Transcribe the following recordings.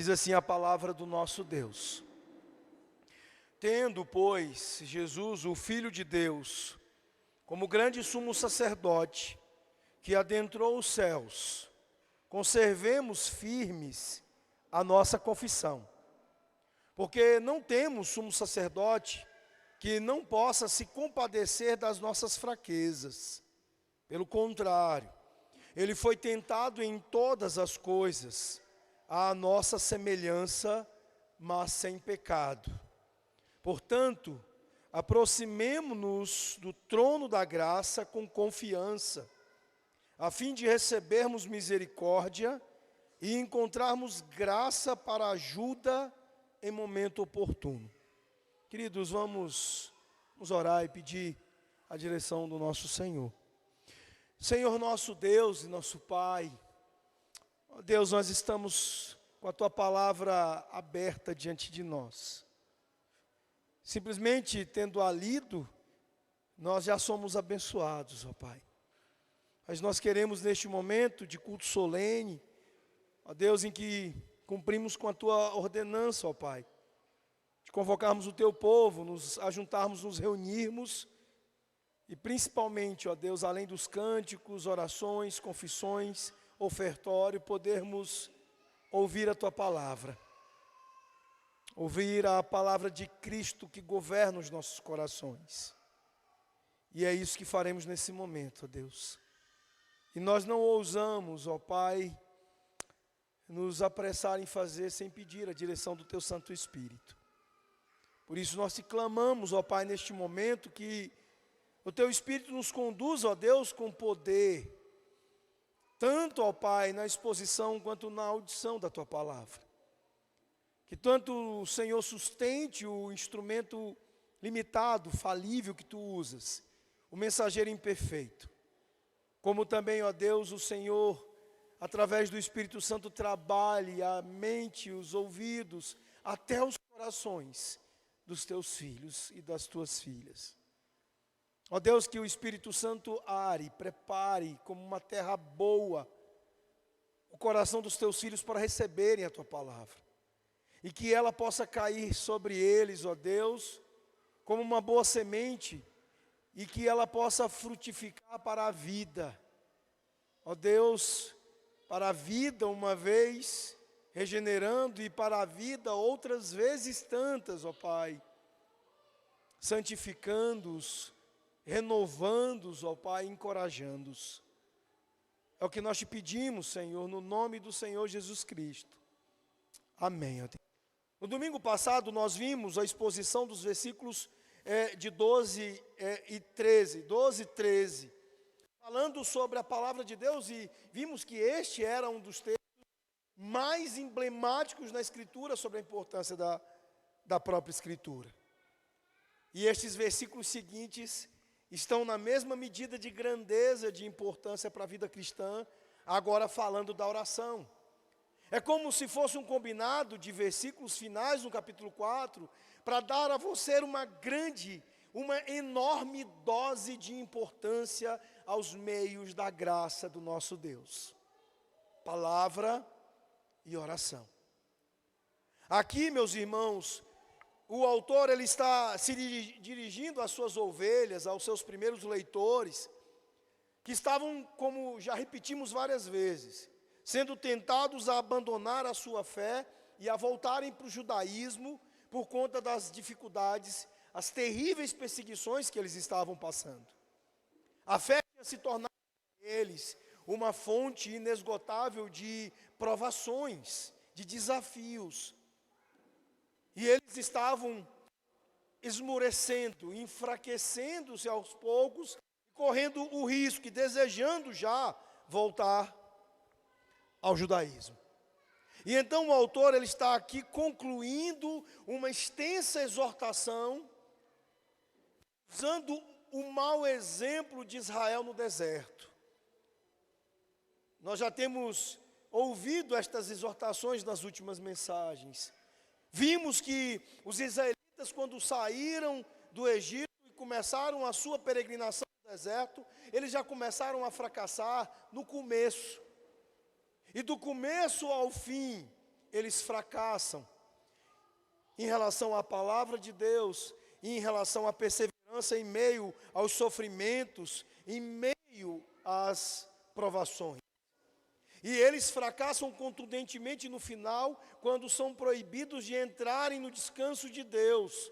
Diz assim a palavra do nosso Deus: tendo, pois, Jesus, o Filho de Deus, como grande sumo sacerdote, que adentrou os céus, conservemos firmes a nossa confissão. Porque não temos sumo sacerdote que não possa se compadecer das nossas fraquezas. Pelo contrário, ele foi tentado em todas as coisas, à nossa semelhança, mas sem pecado. Portanto, aproximemo-nos do trono da graça com confiança, a fim de recebermos misericórdia e encontrarmos graça para ajuda em momento oportuno. Queridos, vamos orar e pedir a direção do nosso Senhor. Senhor nosso Deus e nosso Pai, ó Deus, nós estamos com a Tua palavra aberta diante de nós. Simplesmente tendo-a lido, nós já somos abençoados, ó Pai. Mas nós queremos neste momento de culto solene, ó Deus, em que cumprimos com a Tua ordenança, ó Pai, de convocarmos o Teu povo, nos ajuntarmos, nos reunirmos, e principalmente, ó Deus, além dos cânticos, orações, confissões, ofertório, podermos ouvir a Tua palavra. Ouvir a palavra de Cristo que governa os nossos corações. E é isso que faremos nesse momento, ó Deus. E nós não ousamos, ó Pai, nos apressar em fazer sem pedir a direção do Teu Santo Espírito. Por isso nós te clamamos, ó Pai, neste momento, que o Teu Espírito nos conduza, ó Deus, com poder, tanto, ó Pai, na exposição quanto na audição da Tua palavra. Que tanto o Senhor sustente o instrumento limitado, falível que Tu usas, o mensageiro imperfeito. Como também, ó Deus, o Senhor, através do Espírito Santo, trabalhe a mente, os ouvidos, até os corações dos Teus filhos e das Tuas filhas. Ó Deus, que o Espírito Santo are, prepare como uma terra boa o coração dos Teus filhos para receberem a Tua palavra. E que ela possa cair sobre eles, ó Deus, como uma boa semente, e que ela possa frutificar para a vida. Ó Deus, para a vida uma vez, regenerando, e para a vida outras vezes tantas, ó Pai, santificando-os, renovando-os, ó Pai, encorajando-os. É o que nós te pedimos, Senhor, no nome do Senhor Jesus Cristo. Amém. No domingo passado nós vimos a exposição dos versículos de 12 e 13, falando sobre a palavra de Deus, e vimos que este era um dos textos mais emblemáticos na Escritura sobre a importância da própria Escritura. E estes versículos seguintes estão na mesma medida de grandeza, de importância para a vida cristã, agora falando da oração. É como se fosse um combinado de versículos finais no capítulo 4, para dar a você uma enorme dose de importância aos meios da graça do nosso Deus. Palavra e oração. Aqui, meus irmãos, o autor ele está se dirigindo às suas ovelhas, aos seus primeiros leitores, que estavam, como já repetimos várias vezes, sendo tentados a abandonar a sua fé e a voltarem para o judaísmo por conta das dificuldades, as terríveis perseguições que eles estavam passando. A fé tinha se tornado para eles uma fonte inesgotável de provações, de desafios. E eles estavam esmorecendo, enfraquecendo-se aos poucos, correndo o risco e desejando já voltar ao judaísmo. E então o autor ele está aqui concluindo uma extensa exortação, usando o mau exemplo de Israel no deserto. Nós já temos ouvido estas exortações nas últimas mensagens. Vimos que os israelitas, quando saíram do Egito e começaram a sua peregrinação no deserto, eles já começaram a fracassar no começo. E do começo ao fim, eles fracassam em relação à palavra de Deus, e em relação à perseverança em meio aos sofrimentos, em meio às provações. E eles fracassam contundentemente no final, quando são proibidos de entrarem no descanso de Deus.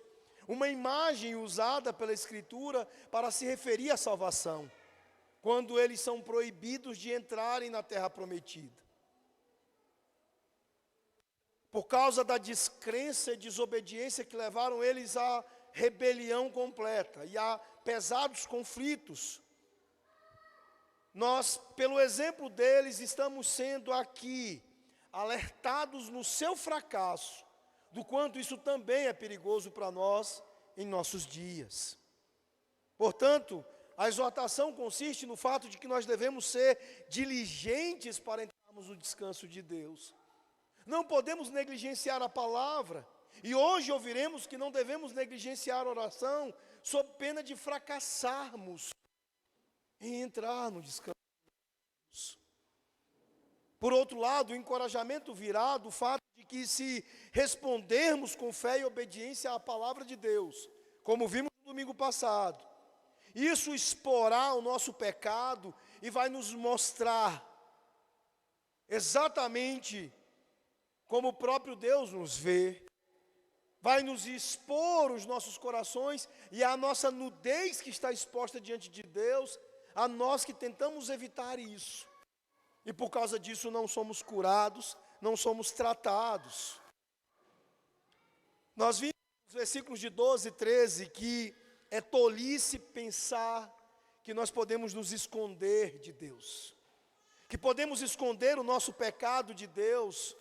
Uma imagem usada pela Escritura para se referir à salvação, quando eles são proibidos de entrarem na terra prometida. Por causa da descrença e desobediência que levaram eles à rebelião completa e a pesados conflitos. Nós, pelo exemplo deles, estamos sendo aqui alertados no seu fracasso, do quanto isso também é perigoso para nós em nossos dias. Portanto, a exortação consiste no fato de que nós devemos ser diligentes para entrarmos no descanso de Deus. Não podemos negligenciar a palavra, e hoje ouviremos que não devemos negligenciar a oração, sob pena de fracassarmos em entrar no descanso de Deus. Por outro lado, o encorajamento virá do fato de que, se respondermos com fé e obediência à palavra de Deus, como vimos no domingo passado, isso exporá o nosso pecado e vai nos mostrar exatamente como o próprio Deus nos vê, vai nos expor os nossos corações e a nossa nudez que está exposta diante de Deus, a nós que tentamos evitar isso. E por causa disso não somos curados, não somos tratados. Nós vimos nos versículos de 12 e 13 que é tolice pensar que nós podemos nos esconder de Deus, que podemos esconder o nosso pecado de Deus,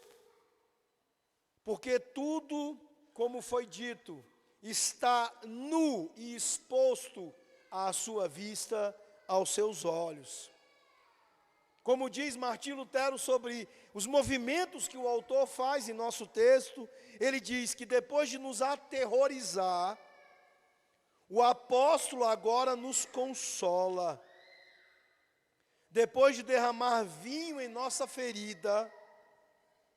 porque tudo, como foi dito, está nu e exposto à sua vista, aos seus olhos. Como diz Martinho Lutero sobre os movimentos que o autor faz em nosso texto, ele diz que depois de nos aterrorizar, o apóstolo agora nos consola. Depois de derramar vinho em nossa ferida,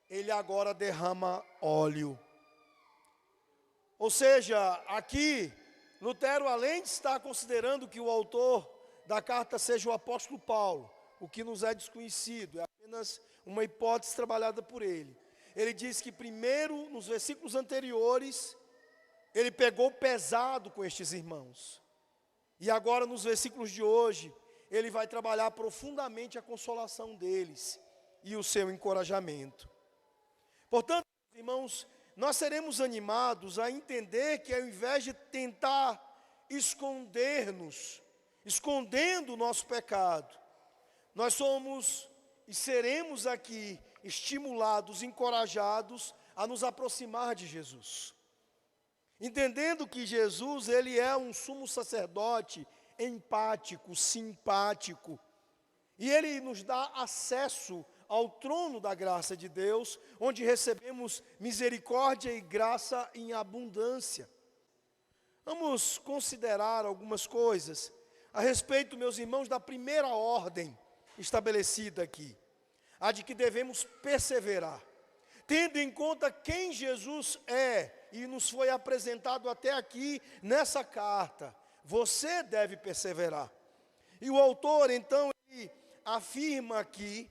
ele agora derrama óleo. Ou seja, aqui, Lutero, além de estar considerando que o autor da carta seja o apóstolo Paulo, o que nos é desconhecido, é apenas uma hipótese trabalhada por ele. Ele diz que primeiro, nos versículos anteriores, ele pegou pesado com estes irmãos. E agora, nos versículos de hoje, ele vai trabalhar profundamente a consolação deles e o seu encorajamento. Portanto, irmãos, nós seremos animados a entender que, ao invés de tentar esconder-nos, escondendo o nosso pecado, nós somos e seremos aqui estimulados, encorajados a nos aproximar de Jesus. Entendendo que Jesus, ele é um sumo sacerdote empático, simpático, e ele nos dá acesso ao trono da graça de Deus, onde recebemos misericórdia e graça em abundância. Vamos considerar algumas coisas a respeito, meus irmãos, da primeira ordem estabelecida aqui, a de que devemos perseverar, tendo em conta quem Jesus é e nos foi apresentado até aqui nessa carta. Você deve perseverar. E o autor, então, ele afirma aqui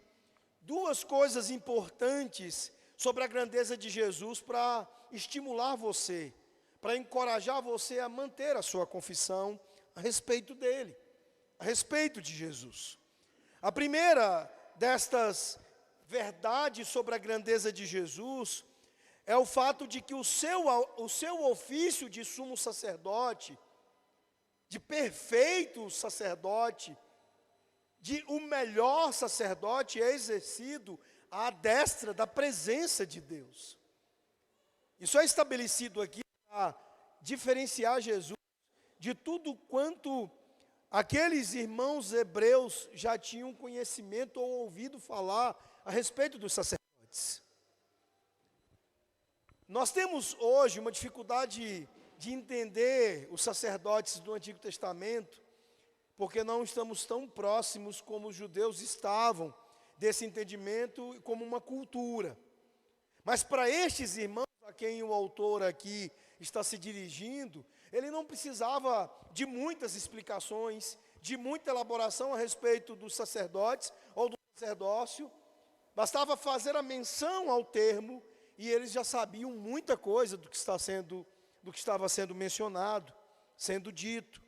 duas coisas importantes sobre a grandeza de Jesus para estimular você, para encorajar você a manter a sua confissão a respeito dele, a respeito de Jesus. A primeira destas verdades sobre a grandeza de Jesus é o fato de que o seu ofício de sumo sacerdote, de perfeito sacerdote, de o melhor sacerdote, é exercido à destra da presença de Deus. Isso é estabelecido aqui para diferenciar Jesus de tudo quanto aqueles irmãos hebreus já tinham conhecimento ou ouvido falar a respeito dos sacerdotes. Nós temos hoje uma dificuldade de entender os sacerdotes do Antigo Testamento, porque não estamos tão próximos como os judeus estavam desse entendimento como uma cultura. Mas para estes irmãos a quem o autor aqui está se dirigindo, ele não precisava de muitas explicações, de muita elaboração a respeito dos sacerdotes ou do sacerdócio. Bastava fazer a menção ao termo e eles já sabiam muita coisa do que estava sendo mencionado, sendo dito.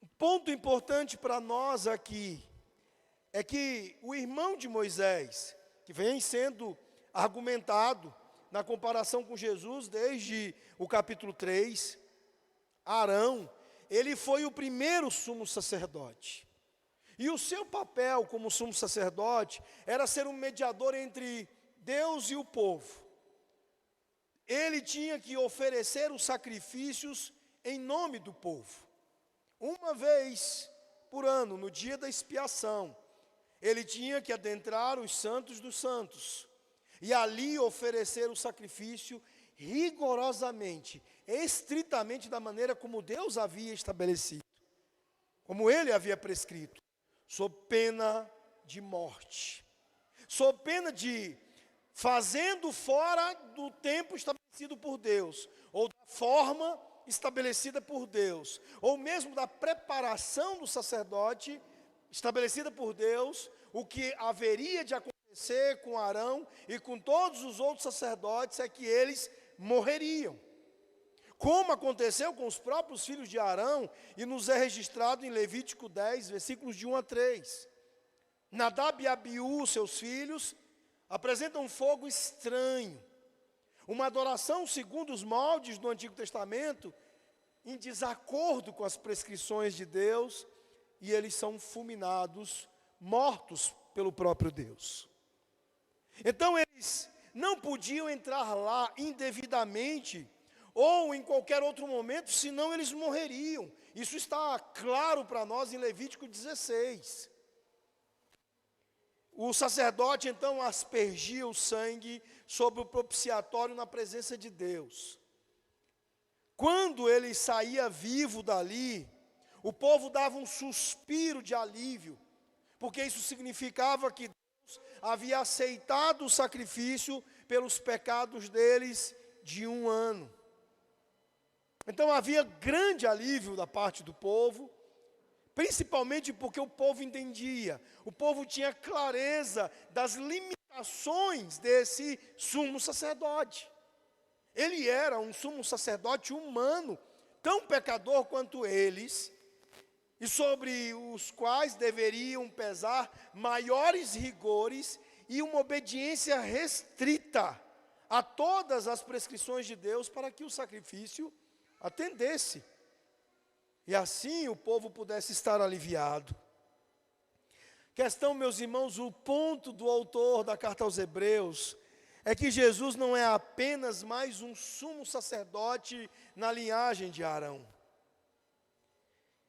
Um ponto importante para nós aqui é que o irmão de Moisés, que vem sendo argumentado na comparação com Jesus desde o capítulo 3, Arão, ele foi o primeiro sumo sacerdote. E o seu papel como sumo sacerdote era ser um mediador entre Deus e o povo. Ele tinha que oferecer os sacrifícios em nome do povo. Uma vez por ano, no dia da expiação, ele tinha que adentrar os santos dos santos e ali oferecer o sacrifício rigorosamente, estritamente da maneira como Deus havia estabelecido, como ele havia prescrito, sob pena de morte, sob pena de fazendo fora do tempo estabelecido por Deus, ou da forma estabelecida por Deus, ou mesmo da preparação do sacerdote estabelecida por Deus, o que haveria de acontecer com Arão e com todos os outros sacerdotes é que eles morreriam. Como aconteceu com os próprios filhos de Arão, e nos é registrado em Levítico 10, versículos de 1 a 3. Nadab e Abiú, seus filhos, apresentam um fogo estranho, uma adoração segundo os moldes do Antigo Testamento, em desacordo com as prescrições de Deus, e eles são fulminados, mortos pelo próprio Deus. Então eles não podiam entrar lá indevidamente, ou em qualquer outro momento, senão eles morreriam. Isso está claro para nós em Levítico 16. O sacerdote então aspergia o sangue sobre o propiciatório na presença de Deus. Quando ele saía vivo dali, o povo dava um suspiro de alívio, porque isso significava que Deus havia aceitado o sacrifício pelos pecados deles de um ano. Então havia grande alívio da parte do povo, principalmente porque o povo entendia, o povo tinha clareza das limitações desse sumo sacerdote. Ele era um sumo sacerdote humano, tão pecador quanto eles, e sobre os quais deveriam pesar maiores rigores e uma obediência restrita a todas as prescrições de Deus para que o sacrifício atendesse. E assim o povo pudesse estar aliviado. Questão, meus irmãos, o ponto do autor da carta aos Hebreus é que Jesus não é apenas mais um sumo sacerdote na linhagem de Arão.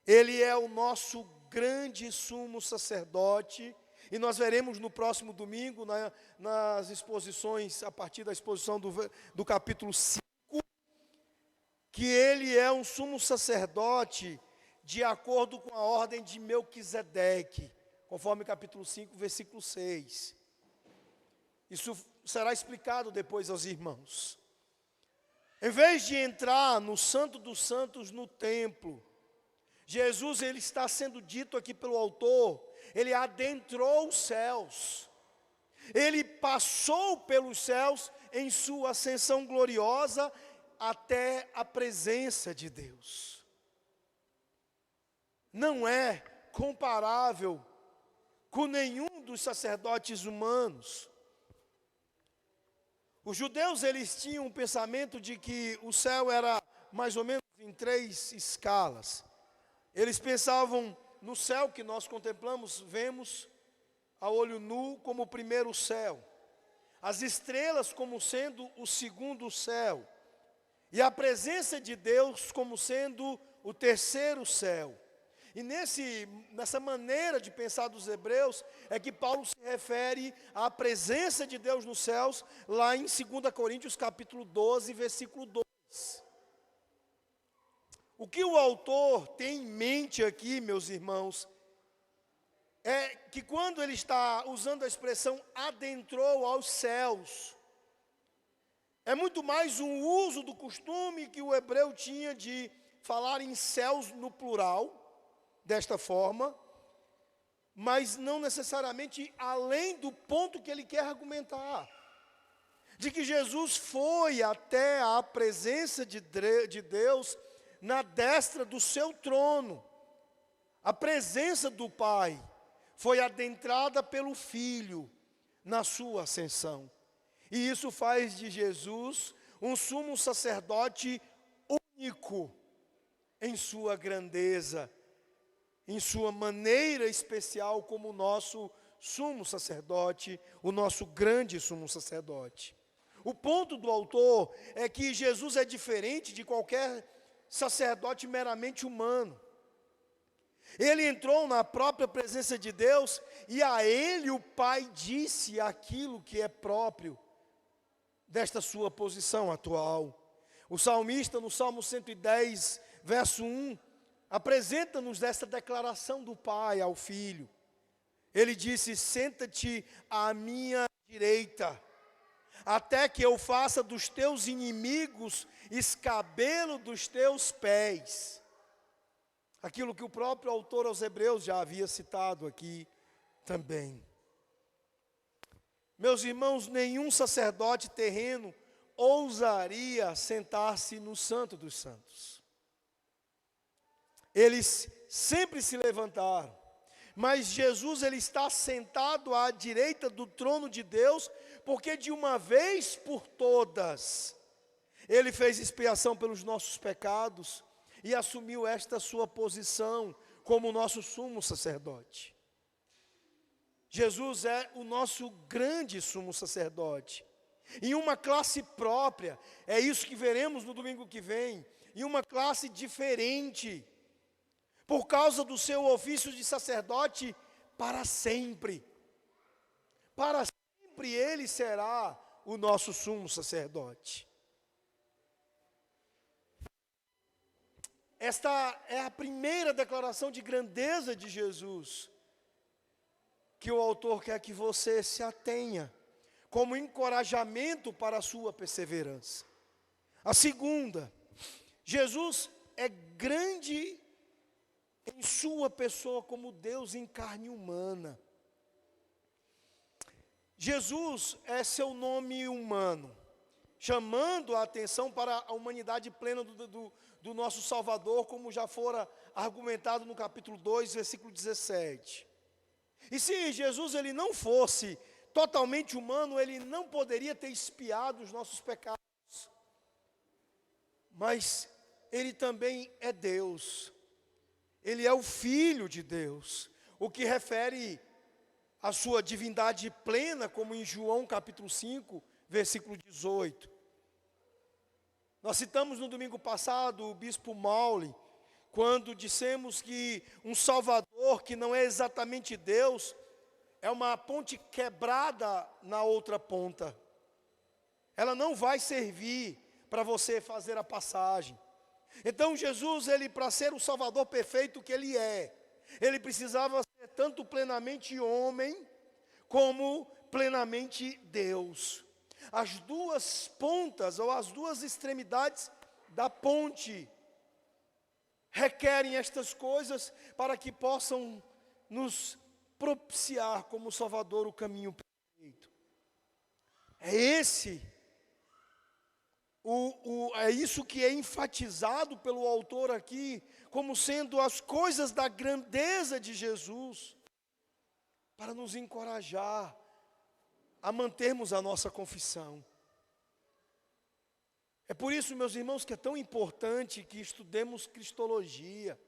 Ele é o nosso grande sumo sacerdote, e nós veremos no próximo domingo, nas exposições, a partir da exposição do capítulo 5, que ele é um sumo sacerdote de acordo com a ordem de Melquisedeque, conforme capítulo 5, versículo 6. Isso será explicado depois aos irmãos. Em vez de entrar no Santo dos Santos no templo, Jesus, ele está sendo dito aqui pelo autor, ele adentrou os céus. Ele passou pelos céus em sua ascensão gloriosa até a presença de Deus. Não é comparável com nenhum dos sacerdotes humanos. Os judeus, eles tinham um pensamento de que o céu era mais ou menos em 3 escalas. Eles pensavam no céu que nós contemplamos, vemos a olho nu como o primeiro céu, as estrelas como sendo o segundo céu, e a presença de Deus como sendo o terceiro céu. E nessa maneira de pensar dos hebreus, é que Paulo se refere à presença de Deus nos céus, lá em 2 Coríntios capítulo 12, versículo 2. O que o autor tem em mente aqui, meus irmãos, é que quando ele está usando a expressão adentrou aos céus, é muito mais um uso do costume que o hebreu tinha de falar em céus no plural, desta forma, mas não necessariamente além do ponto que ele quer argumentar. De que Jesus foi até a presença de Deus na destra do seu trono. A presença do Pai foi adentrada pelo Filho na sua ascensão. E isso faz de Jesus um sumo sacerdote único em sua grandeza, em sua maneira especial como o nosso sumo sacerdote, o nosso grande sumo sacerdote. O ponto do autor é que Jesus é diferente de qualquer sacerdote meramente humano. Ele entrou na própria presença de Deus e a ele o Pai disse aquilo que é próprio desta sua posição atual. O salmista, no Salmo 110, verso 1, apresenta-nos esta declaração do Pai ao Filho. Ele disse: senta-te à minha direita, até que eu faça dos teus inimigos escabelo dos teus pés. Aquilo que o próprio autor aos Hebreus já havia citado aqui também. Meus irmãos, nenhum sacerdote terreno ousaria sentar-se no Santo dos Santos. Eles sempre se levantaram, mas Jesus ele está sentado à direita do trono de Deus, porque de uma vez por todas, ele fez expiação pelos nossos pecados e assumiu esta sua posição como nosso sumo sacerdote. Jesus é o nosso grande sumo sacerdote, em uma classe própria, é isso que veremos no domingo que vem, em uma classe diferente, por causa do seu ofício de sacerdote para sempre. Para sempre ele será o nosso sumo sacerdote. Esta é a primeira declaração de grandeza de Jesus, que o autor quer que você se atenha, como encorajamento para a sua perseverança. A segunda, Jesus é grande em sua pessoa como Deus em carne humana. Jesus é seu nome humano, chamando a atenção para a humanidade plena do nosso Salvador, como já fora argumentado no capítulo 2, versículo 17. E se Jesus ele não fosse totalmente humano, ele não poderia ter expiado os nossos pecados. Mas ele também é Deus. Ele é o Filho de Deus, o que refere a sua divindade plena, como em João capítulo 5, versículo 18. Nós citamos no domingo passado o bispo Maule, quando dissemos que um Salvador que não é exatamente Deus, é uma ponte quebrada na outra ponta. Ela não vai servir para você fazer a passagem. Então Jesus, ele para ser o Salvador perfeito que ele é, ele precisava ser tanto plenamente homem, como plenamente Deus. As duas pontas, ou as duas extremidades da ponte, requerem estas coisas para que possam nos propiciar como Salvador o caminho perfeito. É isso que é enfatizado pelo autor aqui, como sendo as coisas da grandeza de Jesus, para nos encorajar a mantermos a nossa confissão. É por isso, meus irmãos, que é tão importante que estudemos cristologia.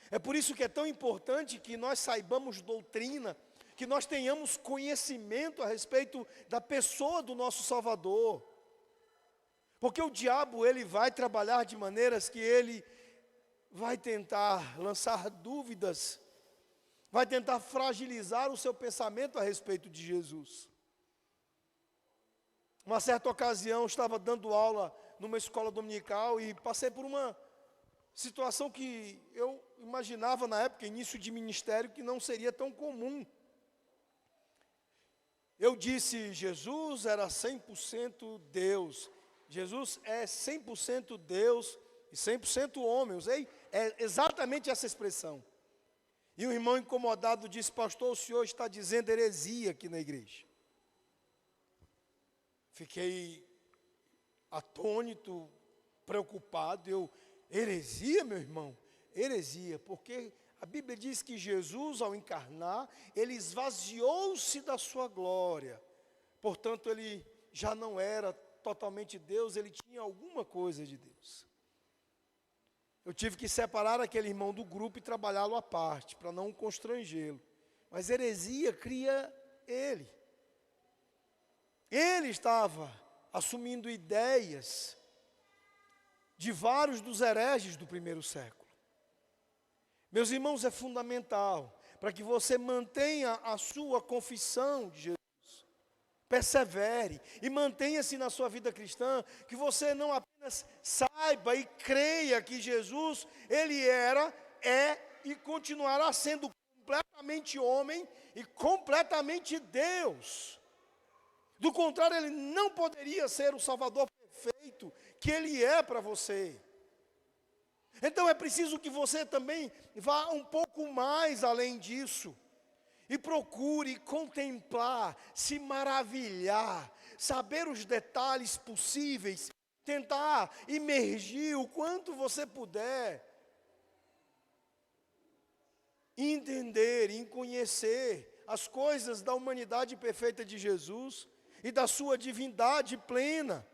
É por isso que é tão importante que nós saibamos doutrina, que nós tenhamos conhecimento a respeito da pessoa do nosso Salvador. Porque o diabo, ele vai trabalhar de maneiras que ele vai tentar lançar dúvidas, vai tentar fragilizar o seu pensamento a respeito de Jesus. Uma certa ocasião, estava dando aula numa escola dominical e passei por uma situação que eu imaginava na época, início de ministério, que não seria tão comum. Eu disse, Jesus era 100% Deus. Jesus é 100% Deus e 100% homem. Usei exatamente essa expressão. E um irmão incomodado disse, pastor, o senhor está dizendo heresia aqui na igreja. Fiquei atônito, preocupado. Heresia, meu irmão? Heresia, porque a Bíblia diz que Jesus, ao encarnar, ele esvaziou-se da sua glória. Portanto, ele já não era totalmente Deus, ele tinha alguma coisa de Deus. Eu tive que separar aquele irmão do grupo e trabalhá-lo à parte, para não constrangê-lo. Mas heresia cria ele. Ele estava assumindo ideias de vários dos hereges do primeiro século. Meus irmãos, é fundamental para que você mantenha a sua confissão de Jesus. Persevere e mantenha-se na sua vida cristã, que você não apenas saiba e creia que Jesus, ele era, é e continuará sendo completamente homem e completamente Deus. Do contrário, ele não poderia ser o Salvador perfeito que ele é para você. Então é preciso que você também vá um pouco mais além disso. E procure contemplar, se maravilhar, saber os detalhes possíveis, tentar imergir o quanto você puder, entender e conhecer as coisas da humanidade perfeita de Jesus e da sua divindade plena,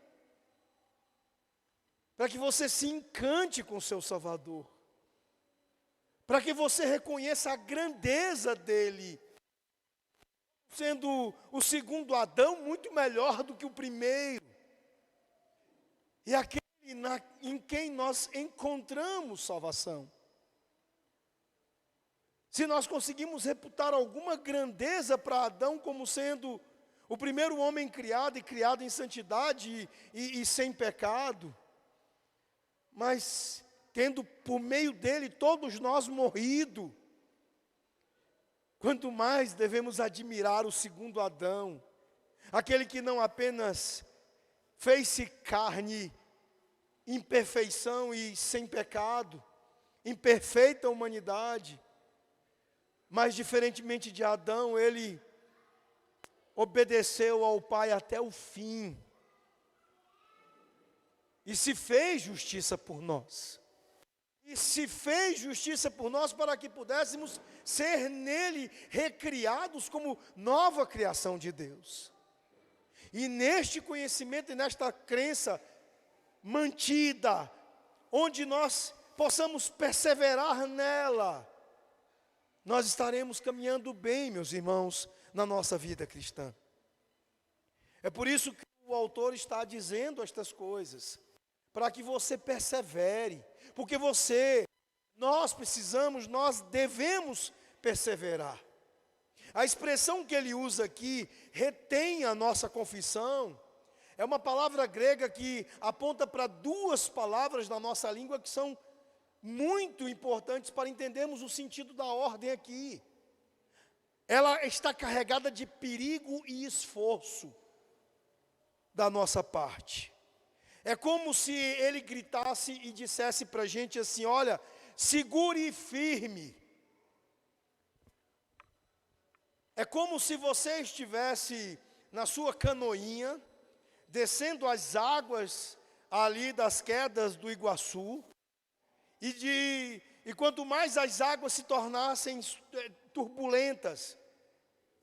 para que você se encante com o seu Salvador, para que você reconheça a grandeza dele, sendo o segundo Adão muito melhor do que o primeiro, e aquele em quem nós encontramos salvação. Se nós conseguimos reputar alguma grandeza para Adão como sendo o primeiro homem criado e criado em santidade e sem pecado, mas tendo por meio dele todos nós morrido, quanto mais devemos admirar o segundo Adão, aquele que não apenas fez-se carne em perfeição e sem pecado, em perfeita humanidade, mas diferentemente de Adão, ele obedeceu ao Pai até o fim, e se fez justiça por nós. E se fez justiça por nós para que pudéssemos ser nele recriados como nova criação de Deus. E neste conhecimento e nesta crença mantida, onde nós possamos perseverar nela, nós estaremos caminhando bem, meus irmãos, na nossa vida cristã. É por isso que o autor está dizendo estas coisas, para que você persevere, porque nós devemos perseverar. A expressão que ele usa aqui, retém a nossa confissão, é uma palavra grega que aponta para duas palavras da nossa língua que são muito importantes para entendermos o sentido da ordem aqui. Ela está carregada de perigo e esforço da nossa parte. É como se ele gritasse e dissesse para a gente assim, olha, segure firme. É como se você estivesse na sua canoinha, descendo as águas ali das quedas do Iguaçu, e quanto mais as águas se tornassem turbulentas,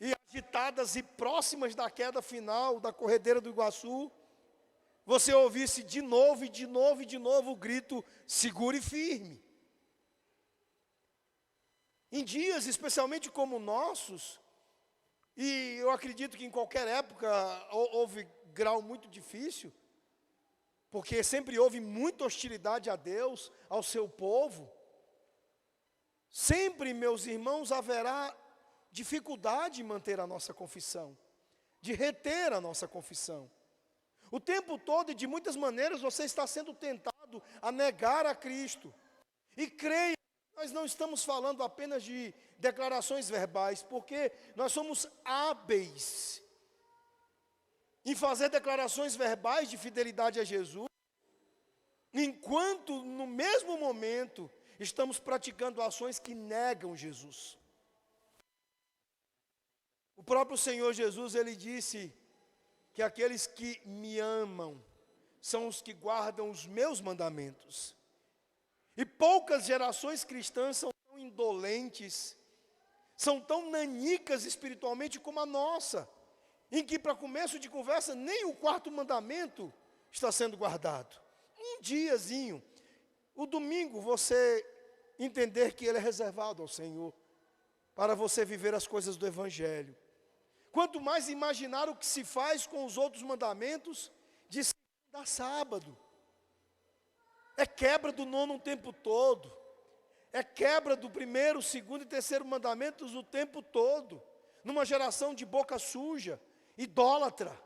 e agitadas e próximas da queda final da corredeira do Iguaçu, você ouvisse de novo e de novo e de novo o grito, segure firme. Em dias especialmente como nossos, e eu acredito que em qualquer época houve grau muito difícil, porque sempre houve muita hostilidade a Deus, ao seu povo. Sempre, meus irmãos, haverá dificuldade em manter a nossa confissão, de reter a nossa confissão. O tempo todo e de muitas maneiras você está sendo tentado a negar a Cristo. E creia, Nós não estamos falando apenas de declarações verbais, porque nós somos hábeis em fazer declarações verbais de fidelidade a Jesus, enquanto no mesmo momento estamos praticando ações que negam Jesus. O próprio Senhor Jesus, ele disse que aqueles que me amam são os que guardam os meus mandamentos. E poucas gerações cristãs são tão indolentes, são tão nanicas espiritualmente como a nossa, em que, para começo de conversa, nem o quarto mandamento está sendo guardado. Um diazinho, o domingo, você entender que ele é reservado ao Senhor, para você viver as coisas do Evangelho. Quanto mais imaginar o que se faz com os outros mandamentos, de segunda a sábado. É quebra do nono o tempo todo. É quebra do primeiro, segundo e terceiro mandamentos o tempo todo. Numa geração de boca suja, idólatra.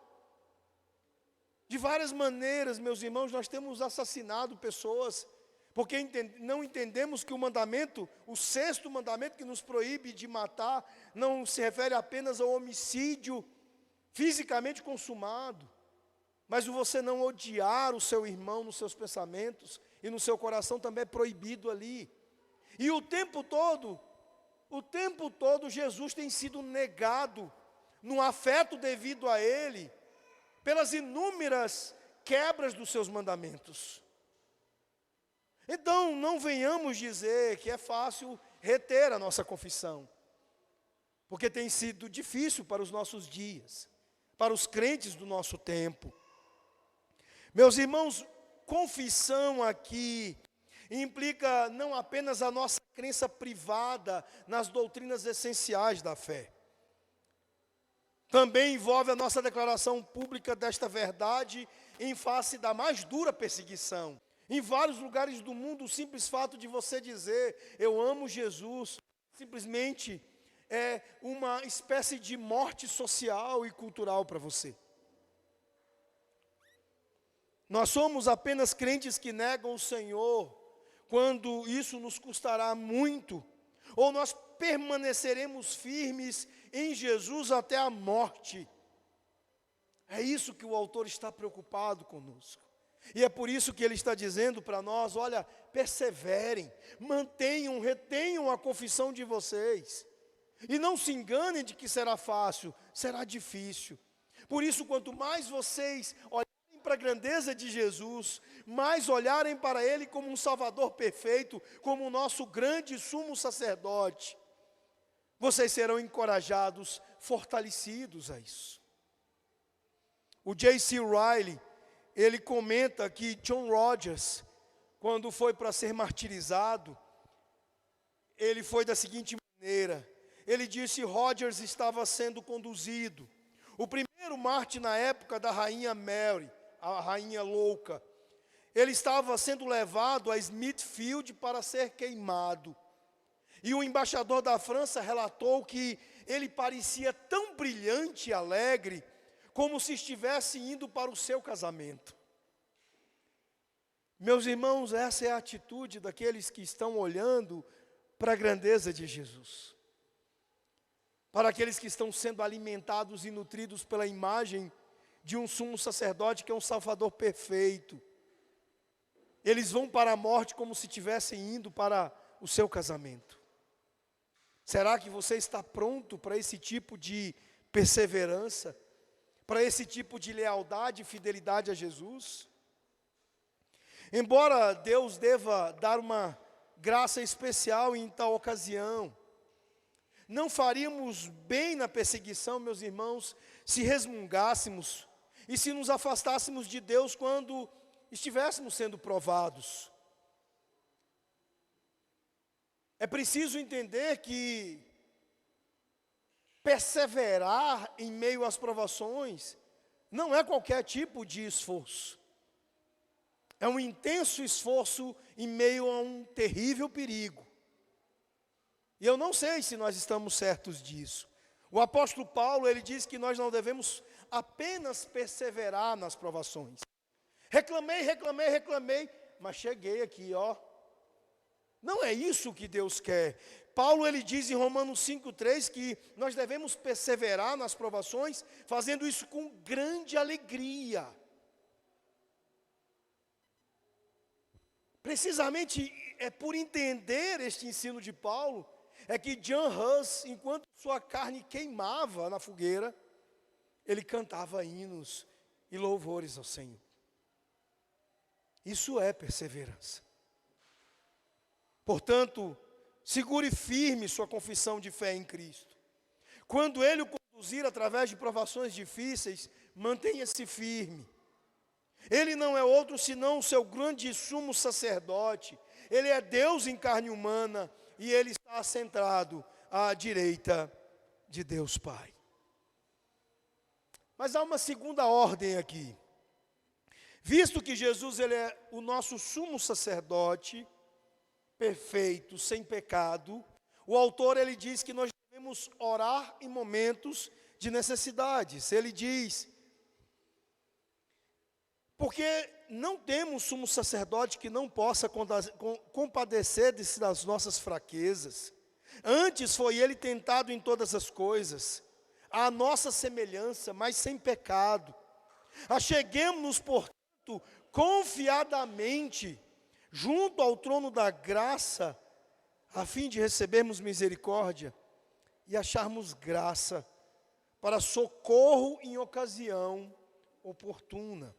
De várias maneiras, meus irmãos, nós temos assassinado pessoas, porque não entendemos que o mandamento, o sexto mandamento que nos proíbe de matar, não se refere apenas ao homicídio fisicamente consumado, mas o você não odiar o seu irmão nos seus pensamentos e no seu coração também é proibido ali. E o tempo todo Jesus tem sido negado no afeto devido a Ele, pelas inúmeras quebras dos seus mandamentos. Então, não venhamos dizer que é fácil reter a nossa confissão, porque tem sido difícil para os nossos dias, para os crentes do nosso tempo. Meus irmãos, confissão aqui implica não apenas a nossa crença privada nas doutrinas essenciais da fé, também envolve a nossa declaração pública desta verdade em face da mais dura perseguição. Em vários lugares do mundo, o simples fato de você dizer, eu amo Jesus, simplesmente é uma espécie de morte social e cultural para você. Nós somos apenas crentes que negam o Senhor, quando isso nos custará muito, ou nós permaneceremos firmes em Jesus até a morte. É isso que o autor está preocupado conosco. E é por isso que ele está dizendo para nós, olha, perseverem, mantenham, retenham a confissão de vocês. E não se enganem de que será fácil, será difícil. Por isso, quanto mais vocês olharem para a grandeza de Jesus, mais olharem para Ele como um Salvador perfeito, como o nosso grande sumo sacerdote, vocês serão encorajados, fortalecidos a isso. O J.C. Ryle, ele comenta que John Rogers, quando foi para ser martirizado, ele foi da seguinte maneira. Ele disse: Rogers estava sendo conduzido. O primeiro mártir na época da rainha Mary, a rainha louca, ele estava sendo levado a Smithfield para ser queimado. E o embaixador da França relatou que ele parecia tão brilhante e alegre, como se estivesse indo para o seu casamento. Meus irmãos, essa é a atitude daqueles que estão olhando para a grandeza de Jesus. Para aqueles que estão sendo alimentados e nutridos pela imagem de um sumo sacerdote que é um Salvador perfeito. Eles vão para a morte como se estivessem indo para o seu casamento. Será que você está pronto para esse tipo de perseverança? Para esse tipo de lealdade e fidelidade a Jesus? Embora Deus deva dar uma graça especial em tal ocasião, não faríamos bem na perseguição, meus irmãos, se resmungássemos e se nos afastássemos de Deus quando estivéssemos sendo provados. É preciso entender que perseverar em meio às provações não é qualquer tipo de esforço. É um intenso esforço em meio a um terrível perigo. E eu não sei se nós estamos certos disso. O apóstolo Paulo, ele diz que nós não devemos apenas perseverar nas provações. Reclamei, mas cheguei aqui, ó. Não é isso que Deus quer. Paulo ele diz em Romanos 5,3 que nós devemos perseverar nas provações, fazendo isso com grande alegria. Precisamente é por entender este ensino de Paulo, é que John Hus, enquanto sua carne queimava na fogueira, ele cantava hinos e louvores ao Senhor. Isso é perseverança. Portanto, segure firme sua confissão de fé em Cristo. Quando Ele o conduzir através de provações difíceis, mantenha-se firme. Ele não é outro senão o seu grande sumo sacerdote. Ele é Deus em carne humana e Ele está centrado à direita de Deus Pai. Mas há uma segunda ordem aqui. Visto que Jesus ele é o nosso sumo sacerdote, perfeito, sem pecado, o autor ele diz que nós devemos orar em momentos de necessidades. Ele diz, porque não temos sumo sacerdote que não possa compadecer das nossas fraquezas. Antes foi ele tentado em todas as coisas, à nossa semelhança, mas sem pecado. Acheguemo-nos, portanto, confiadamente junto ao trono da graça, a fim de recebermos misericórdia e acharmos graça para socorro em ocasião oportuna.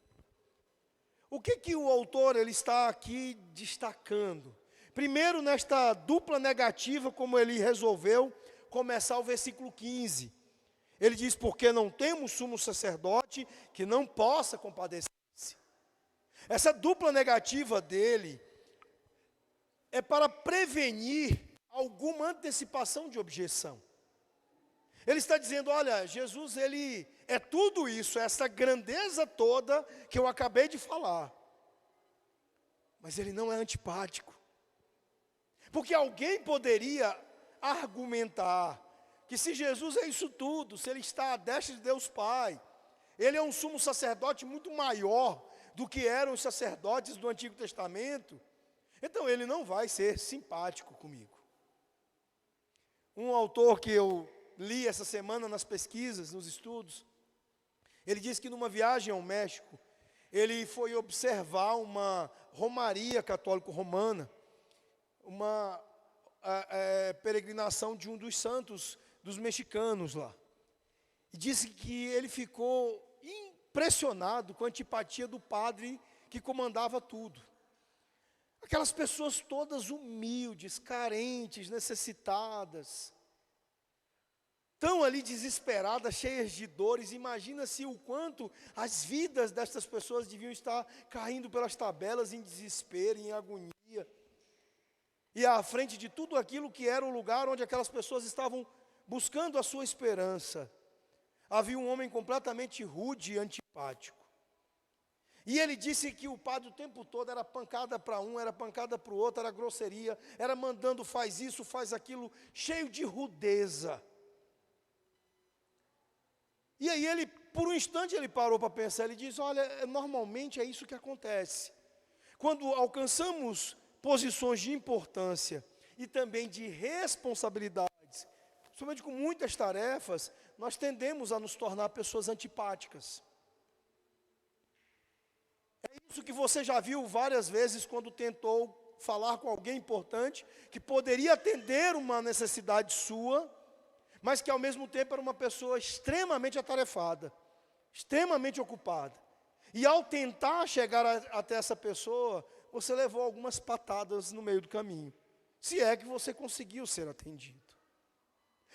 O que o autor ele está aqui destacando? Primeiro, nesta dupla negativa, como ele resolveu começar o versículo 15. Ele diz, porque não temos sumo sacerdote que não possa compadecer-se. Essa dupla negativa dele é para prevenir alguma antecipação de objeção. Ele está dizendo, olha, Jesus ele é tudo isso, essa grandeza toda que eu acabei de falar. Mas ele não é antipático. Porque alguém poderia argumentar que se Jesus é isso tudo, se ele está à destra de Deus Pai, ele é um sumo sacerdote muito maior do que eram os sacerdotes do Antigo Testamento, então ele não vai ser simpático comigo. Um autor que eu li essa semana nas pesquisas, nos estudos, ele disse que numa viagem ao México, ele foi observar uma romaria católico-romana, uma peregrinação de um dos santos dos mexicanos lá. E disse que ele ficou impressionado com a antipatia do padre que comandava tudo. Aquelas pessoas todas humildes, carentes, necessitadas, tão ali desesperadas, cheias de dores. Imagina-se o quanto as vidas destas pessoas deviam estar caindo pelas tabelas em desespero, em agonia. E à frente de tudo aquilo que era o lugar onde aquelas pessoas estavam buscando a sua esperança, havia um homem completamente rude e antipático. E ele disse que o padre o tempo todo era pancada para um, era pancada para o outro, era grosseria, era mandando faz isso, faz aquilo, cheio de rudeza. E aí ele, por um instante ele parou para pensar, ele diz, olha, normalmente é isso que acontece. Quando alcançamos posições de importância e também de responsabilidades, somente com muitas tarefas, nós tendemos a nos tornar pessoas antipáticas. É isso que você já viu várias vezes quando tentou falar com alguém importante, que poderia atender uma necessidade sua, mas que ao mesmo tempo era uma pessoa extremamente atarefada, extremamente ocupada. E ao tentar chegar até essa pessoa, você levou algumas patadas no meio do caminho, se é que você conseguiu ser atendido.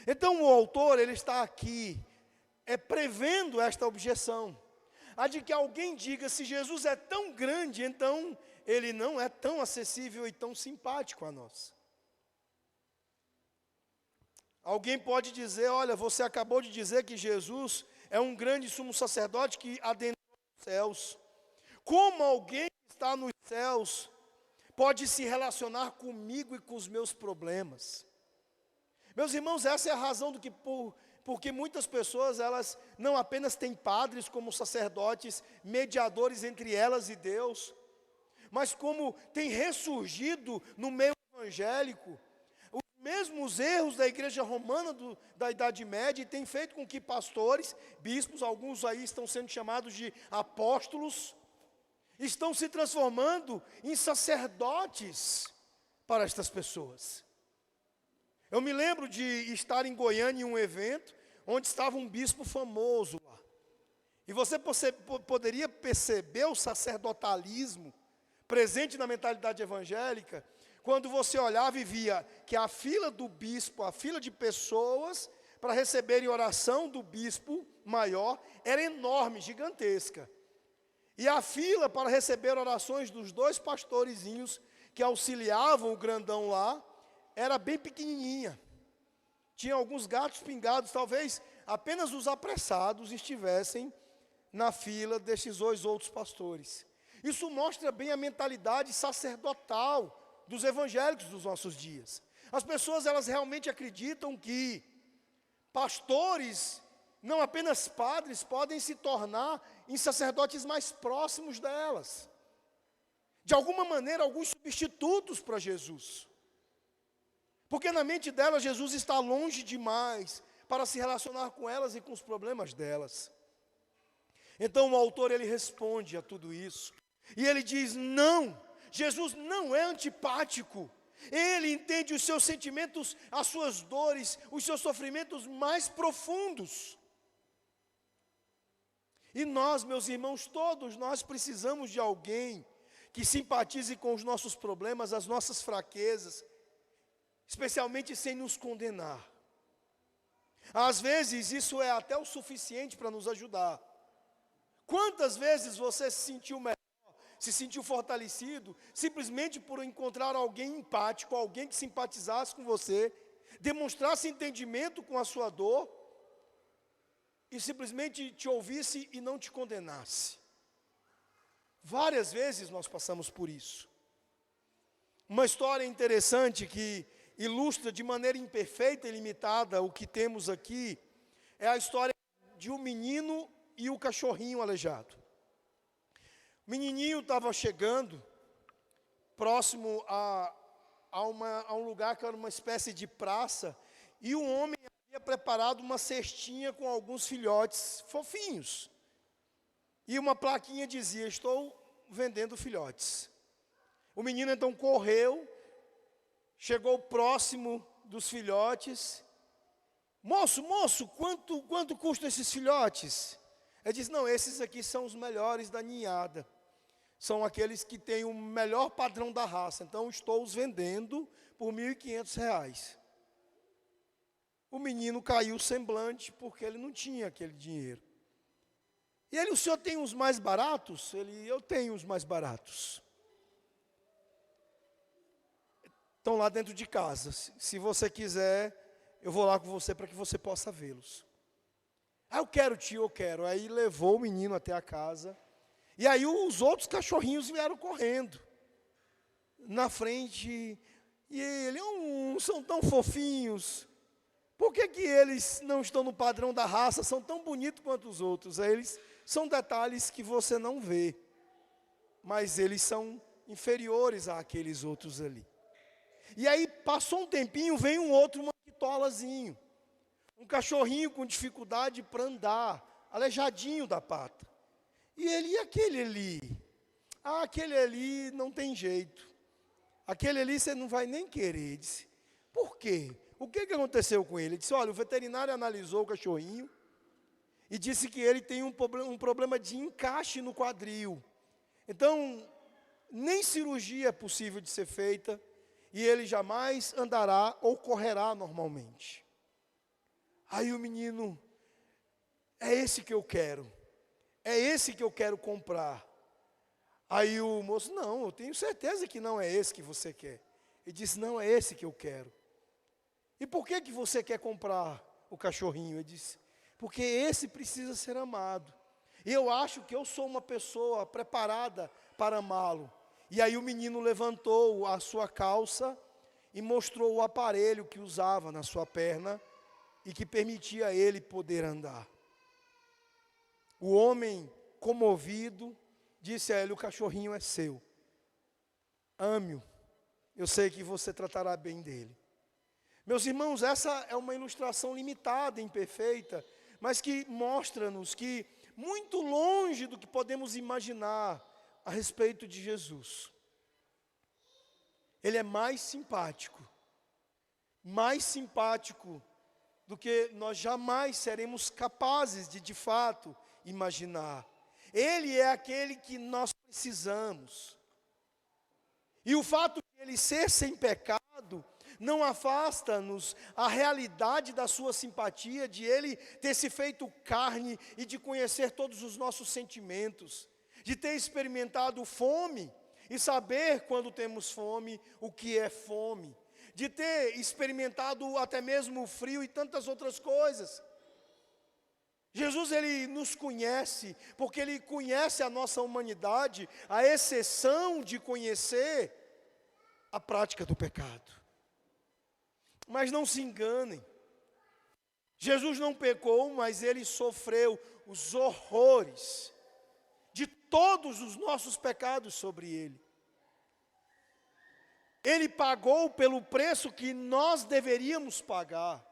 Então o autor, ele está aqui, prevendo esta objeção, a de que alguém diga, se Jesus é tão grande, então ele não é tão acessível e tão simpático a nós. Alguém pode dizer, olha, você acabou de dizer que Jesus é um grande sumo sacerdote que adentrou os céus. Como alguém que está nos céus pode se relacionar comigo e com os meus problemas? Meus irmãos, essa é a razão do que porque muitas pessoas, elas não apenas têm padres como sacerdotes, mediadores entre elas e Deus, mas como tem ressurgido no meio evangélico, os mesmos erros da igreja romana da Idade Média, e tem feito com que pastores, bispos, alguns aí estão sendo chamados de apóstolos, estão se transformando em sacerdotes para estas pessoas. Eu me lembro de estar em Goiânia em um evento, onde estava um bispo famoso lá. E você poderia perceber o sacerdotalismo presente na mentalidade evangélica, quando você olhava e via que a fila do bispo, a fila de pessoas para receberem oração do bispo maior, era enorme, gigantesca. E a fila para receber orações dos dois pastorezinhos que auxiliavam o grandão lá, era bem pequenininha. Tinha alguns gatos pingados, talvez apenas os apressados estivessem na fila desses dois outros pastores. Isso mostra bem a mentalidade sacerdotal dos evangélicos dos nossos dias. As pessoas, elas realmente acreditam que pastores, não apenas padres, podem se tornar em sacerdotes mais próximos delas. De alguma maneira, alguns substitutos para Jesus. Porque na mente delas, Jesus está longe demais para se relacionar com elas e com os problemas delas. Então o autor, ele responde a tudo isso. E ele diz, não, Jesus não é antipático. Ele entende os seus sentimentos, as suas dores, os seus sofrimentos mais profundos. E nós, meus irmãos, todos nós precisamos de alguém que simpatize com os nossos problemas, as nossas fraquezas, especialmente sem nos condenar. Às vezes isso é até o suficiente para nos ajudar. Quantas vezes você se sentiu melhor, se sentiu fortalecido, simplesmente por encontrar alguém empático, alguém que simpatizasse com você, demonstrasse entendimento com a sua dor, e simplesmente te ouvisse e não te condenasse. Várias vezes nós passamos por isso. Uma história interessante que ilustra de maneira imperfeita e limitada o que temos aqui, é a história de um menino e o cachorrinho aleijado. O menininho estava chegando próximo a um lugar que era uma espécie de praça, e um homem havia preparado uma cestinha com alguns filhotes fofinhos. E uma plaquinha dizia, estou vendendo filhotes. O menino então correu, chegou próximo dos filhotes. Moço, quanto custam esses filhotes? Ele disse, não, esses aqui são os melhores da ninhada. São aqueles que têm o melhor padrão da raça. Então, estou os vendendo por R$1.500. O menino caiu semblante, porque ele não tinha aquele dinheiro. E ele, o senhor tem os mais baratos? Ele, eu tenho os mais baratos. Estão lá dentro de casa. Se você quiser, eu vou lá com você para que você possa vê-los. Ah, eu quero, tio, eu quero. Aí levou o menino até a casa. E aí os outros cachorrinhos vieram correndo na frente. E ele, são tão fofinhos. Por que eles não estão no padrão da raça? São tão bonitos quanto os outros. Aí eles são detalhes que você não vê. Mas eles são inferiores àqueles outros ali. E aí passou um tempinho, vem um outro manquitolazinho. Um cachorrinho com dificuldade para andar, aleijadinho da pata. E ele, e aquele ali? Ah, aquele ali não tem jeito. Aquele ali você não vai nem querer. Ele disse, por quê? O que aconteceu com ele? Ele disse, olha, o veterinário analisou o cachorrinho e disse que ele tem um problema de encaixe no quadril. Então, nem cirurgia é possível de ser feita e ele jamais andará ou correrá normalmente. Aí o menino, é esse que eu quero. É esse que eu quero comprar. Aí o moço, não, eu tenho certeza que não é esse que você quer. Ele disse, não, é esse que eu quero. E por que você quer comprar o cachorrinho? Ele disse, porque esse precisa ser amado. E eu acho que eu sou uma pessoa preparada para amá-lo. E aí o menino levantou a sua calça e mostrou o aparelho que usava na sua perna e que permitia a ele poder andar. O homem, comovido, disse a ele, o cachorrinho é seu. Ame-o eu sei que você tratará bem dele. Meus irmãos, essa é uma ilustração limitada, imperfeita, mas que mostra-nos que, muito longe do que podemos imaginar a respeito de Jesus, ele é mais simpático do que nós jamais seremos capazes de fato, imaginar. Ele é aquele que nós precisamos. E o fato de ele ser sem pecado não afasta-nos a realidade da sua simpatia, de ele ter se feito carne e de conhecer todos os nossos sentimentos, de ter experimentado fome e saber quando temos fome o que é fome, de ter experimentado até mesmo o frio e tantas outras coisas. Jesus, ele nos conhece, porque ele conhece a nossa humanidade, à exceção de conhecer a prática do pecado. Mas não se enganem, Jesus não pecou, mas ele sofreu os horrores de todos os nossos pecados sobre ele. Ele pagou pelo preço que nós deveríamos pagar.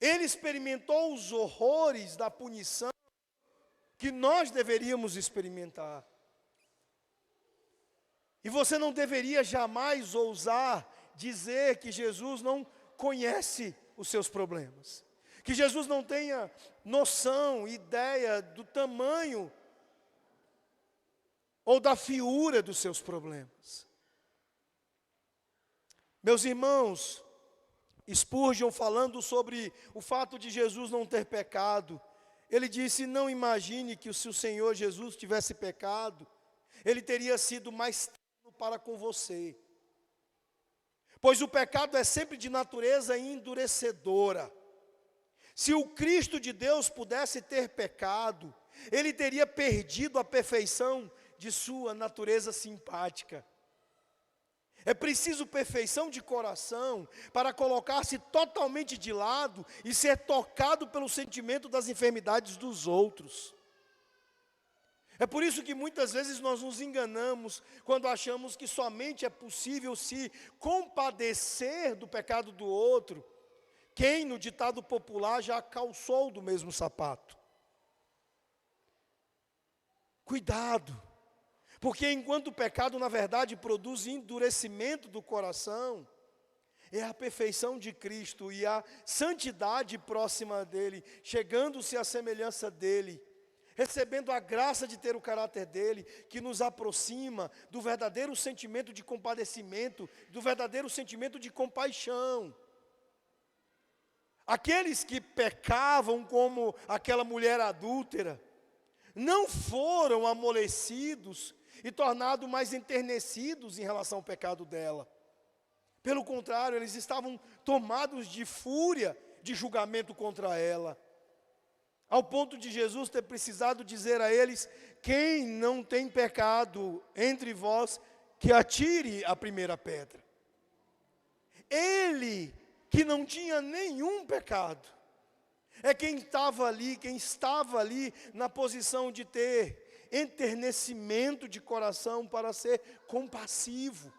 Ele experimentou os horrores da punição que nós deveríamos experimentar. E você não deveria jamais ousar dizer que Jesus não conhece os seus problemas, que Jesus não tenha noção, ideia do tamanho ou da fiura dos seus problemas. Meus irmãos, Spurgeon, falando sobre o fato de Jesus não ter pecado, ele disse: não imagine que se o Senhor Jesus tivesse pecado, ele teria sido mais terno para com você. Pois o pecado é sempre de natureza endurecedora. Se o Cristo de Deus pudesse ter pecado, ele teria perdido a perfeição de sua natureza simpática. É preciso perfeição de coração para colocar-se totalmente de lado e ser tocado pelo sentimento das enfermidades dos outros. É por isso que muitas vezes nós nos enganamos quando achamos que somente é possível se compadecer do pecado do outro, quem no ditado popular já calçou do mesmo sapato. Cuidado, porque enquanto o pecado na verdade produz endurecimento do coração, é a perfeição de Cristo e a santidade próxima dele, chegando-se à semelhança dele, recebendo a graça de ter o caráter dele, que nos aproxima do verdadeiro sentimento de compadecimento, do verdadeiro sentimento de compaixão. Aqueles que pecavam como aquela mulher adúltera, não foram amolecidos e tornados mais enternecidos em relação ao pecado dela. Pelo contrário, eles estavam tomados de fúria de julgamento contra ela, ao ponto de Jesus ter precisado dizer a eles: quem não tem pecado entre vós, que atire a primeira pedra. Ele, que não tinha nenhum pecado, é quem estava ali na posição de ter enternecimento de coração para ser compassivo.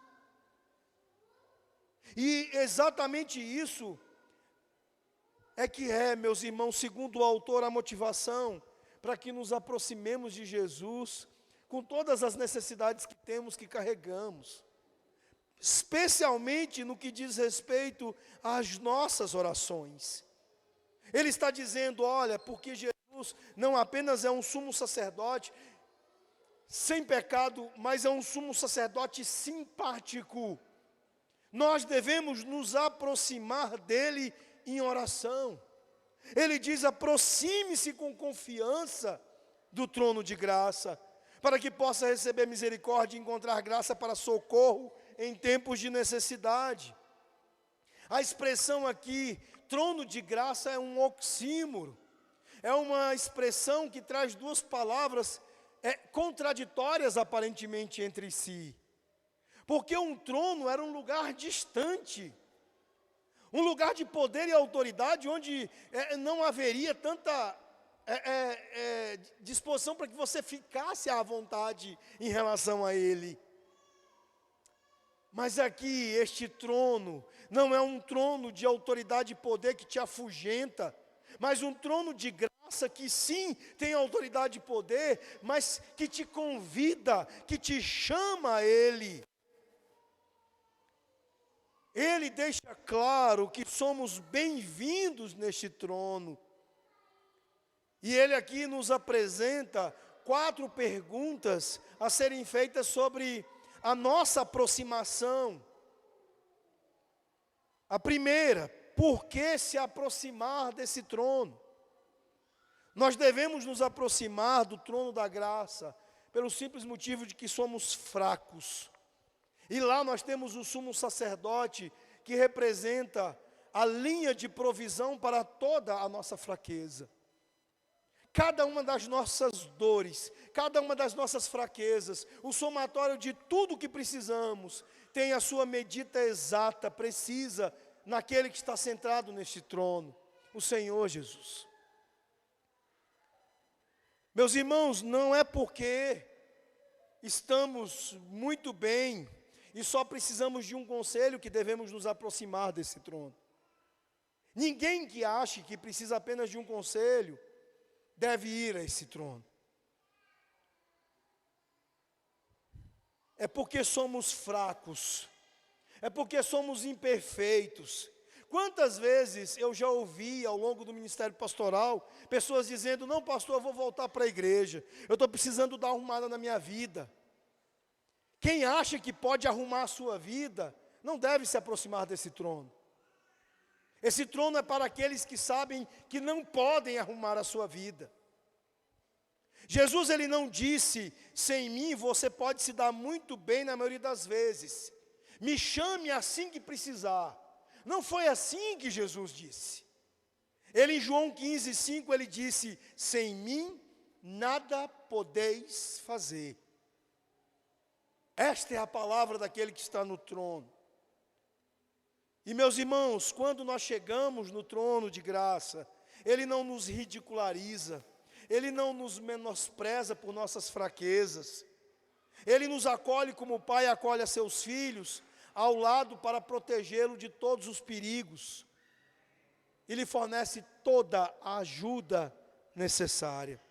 E exatamente isso é que meus irmãos, segundo o autor, a motivação para que nos aproximemos de Jesus com todas as necessidades que temos, que carregamos, especialmente no que diz respeito às nossas orações. Ele está dizendo: olha, porque Jesus não apenas é um sumo sacerdote sem pecado, mas é um sumo sacerdote simpático. Nós devemos nos aproximar dele em oração. Ele diz: aproxime-se com confiança do trono de graça, para que possa receber misericórdia e encontrar graça para socorro em tempos de necessidade. A expressão aqui, trono de graça, é um oxímoro. É uma expressão que traz duas palavras contraditórias aparentemente entre si. Porque um trono era um lugar distante, um lugar de poder e autoridade, onde não haveria tanta disposição para que você ficasse à vontade em relação a ele. Mas aqui, este trono, não é um trono de autoridade e poder que te afugenta, mas um trono de graça que sim tem autoridade e poder, mas que te convida, que te chama a Ele. Ele deixa claro que somos bem-vindos neste trono. E Ele aqui nos apresenta 4 perguntas a serem feitas sobre a nossa aproximação. A primeira, por que se aproximar desse trono? Nós devemos nos aproximar do trono da graça, pelo simples motivo de que somos fracos. E lá nós temos o sumo sacerdote, que representa a linha de provisão para toda a nossa fraqueza. Cada uma das nossas dores, cada uma das nossas fraquezas, o somatório de tudo o que precisamos, tem a sua medida exata, precisa, naquele que está sentado neste trono, o Senhor Jesus. Meus irmãos, não é porque estamos muito bem e só precisamos de um conselho que devemos nos aproximar desse trono. Ninguém que ache que precisa apenas de um conselho deve ir a esse trono. É porque somos fracos, é porque somos imperfeitos. Quantas vezes eu já ouvi ao longo do ministério pastoral, pessoas dizendo, não pastor, eu vou voltar para a igreja, eu estou precisando dar uma arrumada na minha vida. Quem acha que pode arrumar a sua vida, não deve se aproximar desse trono. Esse trono é para aqueles que sabem que não podem arrumar a sua vida. Jesus, ele não disse, sem mim você pode se dar muito bem na maioria das vezes. Me chame assim que precisar. Não foi assim que Jesus disse. Ele em João 15:5, ele disse, sem mim nada podeis fazer. Esta é a palavra daquele que está no trono. E meus irmãos, quando nós chegamos no trono de graça, Ele não nos ridiculariza, Ele não nos menospreza por nossas fraquezas. Ele nos acolhe como o pai acolhe a seus filhos, ao lado para protegê-lo de todos os perigos. E lhe fornece toda a ajuda necessária.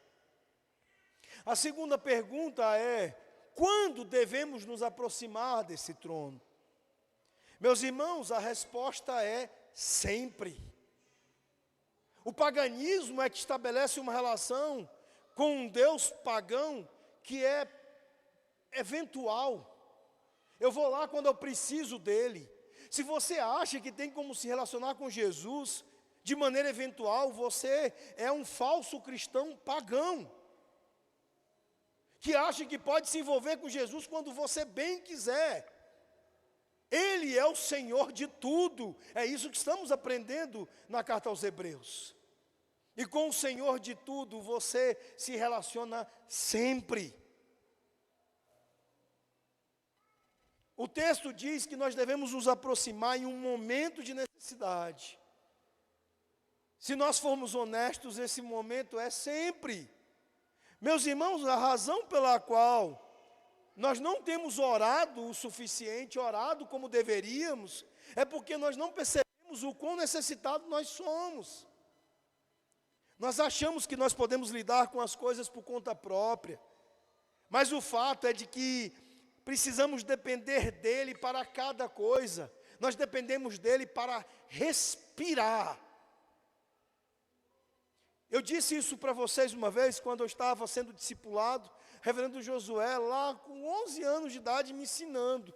A segunda pergunta é, quando devemos nos aproximar desse trono? Meus irmãos, a resposta é sempre. O paganismo é que estabelece uma relação com um Deus pagão que é eventual. Eu vou lá quando eu preciso dele. Se você acha que tem como se relacionar com Jesus de maneira eventual, você é um falso cristão pagão, que acha que pode se envolver com Jesus quando você bem quiser. Ele é o Senhor de tudo. É isso que estamos aprendendo na carta aos Hebreus. E com o Senhor de tudo, você se relaciona sempre. O texto diz que nós devemos nos aproximar em um momento de necessidade. Se nós formos honestos, esse momento é sempre. Meus irmãos, a razão pela qual nós não temos orado o suficiente, orado como deveríamos, é porque nós não percebemos o quão necessitados nós somos. Nós achamos que nós podemos lidar com as coisas por conta própria, mas o fato é de que precisamos depender dele para cada coisa. Nós dependemos dele para respirar. Eu disse isso para vocês uma vez, quando eu estava sendo discipulado, reverendo Josué, lá com 11 anos de idade, me ensinando.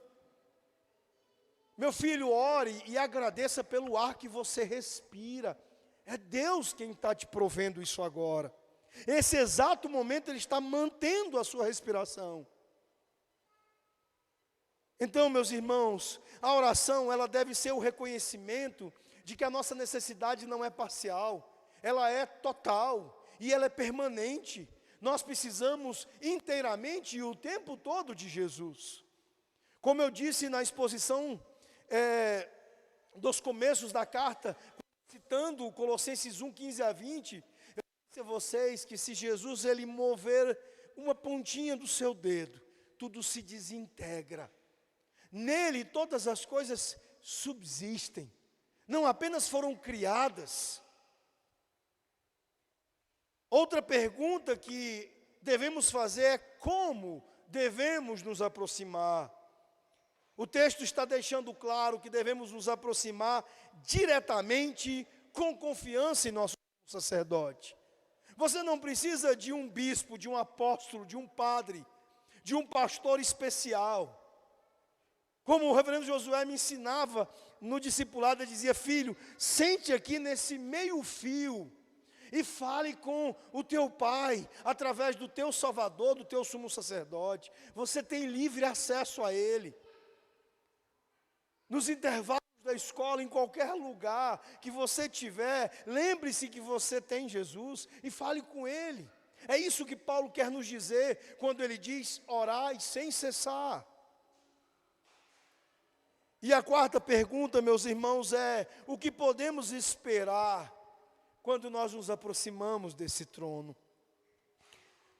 Meu filho, ore e agradeça pelo ar que você respira. É Deus quem está te provendo isso agora. Esse exato momento Ele está mantendo a sua respiração. Então, meus irmãos, a oração, ela deve ser o reconhecimento de que a nossa necessidade não é parcial, ela é total e ela é permanente. Nós precisamos inteiramente e o tempo todo de Jesus. Como eu disse na exposição dos começos da carta, citando Colossenses 1:15-20, eu disse a vocês que se Jesus ele mover uma pontinha do seu dedo, tudo se desintegra. Nele todas as coisas subsistem, não apenas foram criadas. Outra pergunta que devemos fazer é como devemos nos aproximar. O texto está deixando claro que devemos nos aproximar diretamente, com confiança em nosso sacerdote. Você não precisa de um bispo, de um apóstolo, de um padre, de um pastor especial. Como o reverendo Josué me ensinava no discipulado, ele dizia: filho, sente aqui nesse meio fio e fale com o teu pai, através do teu salvador, do teu sumo sacerdote. Você tem livre acesso a ele. Nos intervalos da escola, em qualquer lugar que você tiver, lembre-se que você tem Jesus e fale com ele. É isso que Paulo quer nos dizer quando ele diz: orai sem cessar. E a quarta pergunta, meus irmãos, é: o que podemos esperar quando nós nos aproximamos desse trono?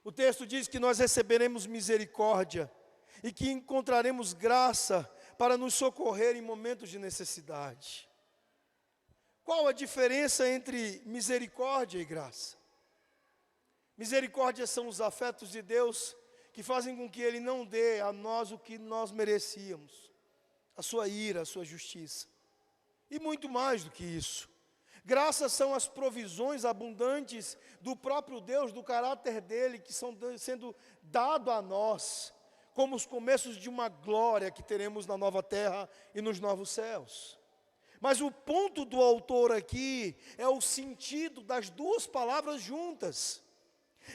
O texto diz que nós receberemos misericórdia e que encontraremos graça para nos socorrer em momentos de necessidade. Qual a diferença entre misericórdia e graça? Misericórdia são os afetos de Deus que fazem com que Ele não dê a nós o que nós merecíamos, a sua ira, a sua justiça. E muito mais do que isso. Graças são as provisões abundantes do próprio Deus, do caráter dEle, que são sendo dado a nós, como os começos de uma glória que teremos na nova terra e nos novos céus. Mas o ponto do autor aqui é o sentido das duas palavras juntas.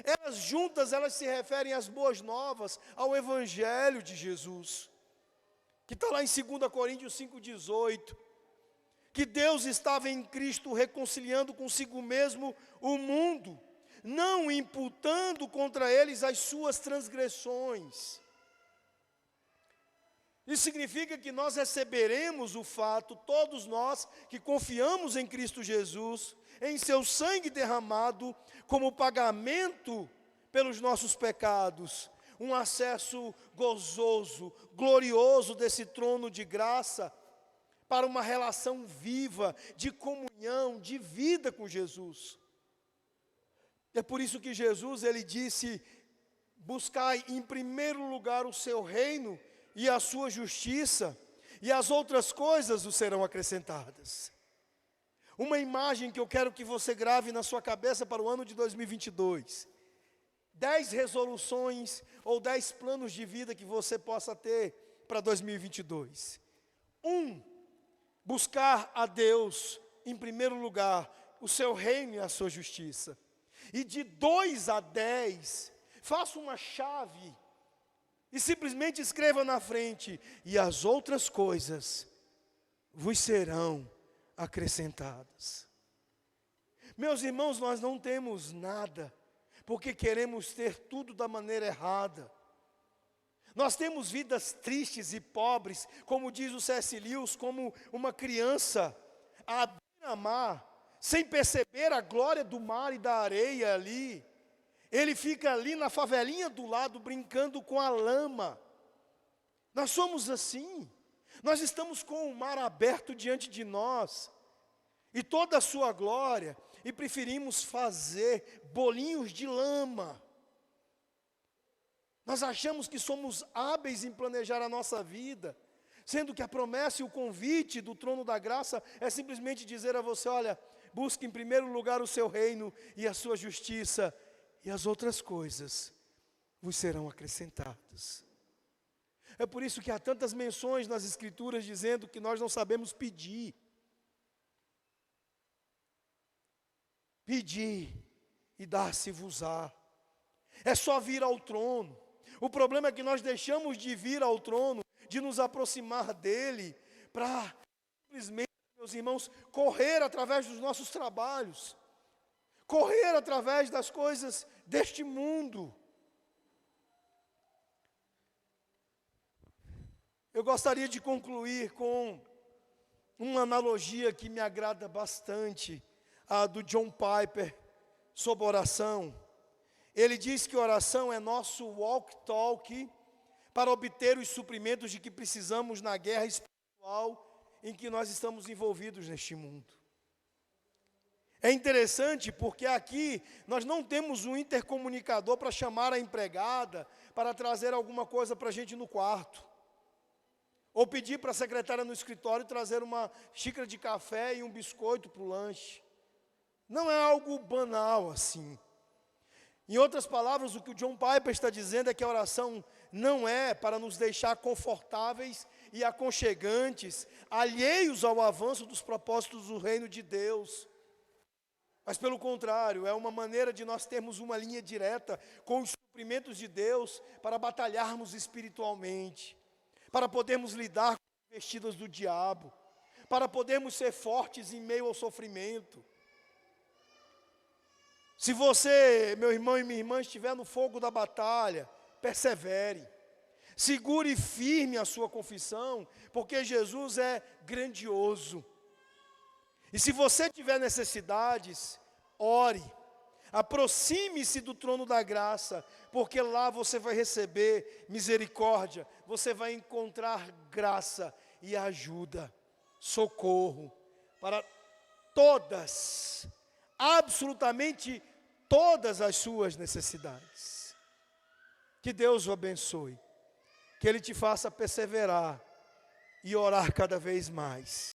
Elas juntas, elas se referem às boas novas, ao Evangelho de Jesus, que está lá em 2 Coríntios 5,18, que Deus estava em Cristo reconciliando consigo mesmo o mundo, não imputando contra eles as suas transgressões. Isso significa que nós receberemos o fato, todos nós que confiamos em Cristo Jesus, em seu sangue derramado, como pagamento pelos nossos pecados, um acesso gozoso, glorioso desse trono de graça, para uma relação viva, de comunhão, de vida com Jesus. É por isso que Jesus, ele disse: buscai em primeiro lugar o seu reino e a sua justiça, e as outras coisas vos serão acrescentadas. Uma imagem que eu quero que você grave na sua cabeça para o ano de 2022. 10 resoluções ou 10 planos de vida que você possa ter para 2022. 1, buscar a Deus em primeiro lugar, o seu reino e a sua justiça. E de 2 a 10, faça uma chave e simplesmente escreva na frente: e as outras coisas vos serão acrescentadas. Meus irmãos, nós não temos nada porque queremos ter tudo da maneira errada. Nós temos vidas tristes e pobres, como diz o C.S. Lewis, como uma criança à beira-mar, sem perceber a glória do mar e da areia ali. Ele fica ali na favelinha do lado, brincando com a lama. Nós somos assim. Nós estamos com o mar aberto diante de nós, e toda a sua glória, e preferimos fazer bolinhos de lama. Nós achamos que somos hábeis em planejar a nossa vida, sendo que a promessa e o convite do trono da graça é simplesmente dizer a você: olha, busque em primeiro lugar o seu reino e a sua justiça, e as outras coisas vos serão acrescentadas. É por isso que há tantas menções nas Escrituras dizendo que nós não sabemos pedir. Pedir e dar-se-vos-á. É só vir ao trono. O problema é que nós deixamos de vir ao trono, de nos aproximar dele, para simplesmente, meus irmãos, correr através dos nossos trabalhos, correr através das coisas deste mundo. Eu gostaria de concluir com uma analogia que me agrada bastante, a do John Piper, sobre oração. Ele diz que oração é nosso walk-talk para obter os suprimentos de que precisamos na guerra espiritual em que nós estamos envolvidos neste mundo. É interessante porque aqui nós não temos um intercomunicador para chamar a empregada para trazer alguma coisa para a gente no quarto. Ou pedir para a secretária no escritório trazer uma xícara de café e um biscoito para o lanche. Não é algo banal assim. Em outras palavras, o que o John Piper está dizendo é que a oração não é para nos deixar confortáveis e aconchegantes, alheios ao avanço dos propósitos do reino de Deus. Mas pelo contrário, é uma maneira de nós termos uma linha direta com os suprimentos de Deus para batalharmos espiritualmente, para podermos lidar com as investidas do diabo, para podermos ser fortes em meio ao sofrimento. Se você, meu irmão e minha irmã, estiver no fogo da batalha, persevere. Segure firme a sua confissão, porque Jesus é grandioso. E se você tiver necessidades, ore. Aproxime-se do trono da graça, porque lá você vai receber misericórdia, você vai encontrar graça e ajuda, socorro para todas, absolutamente todas as suas necessidades. Que Deus o abençoe, que Ele te faça perseverar e orar cada vez mais.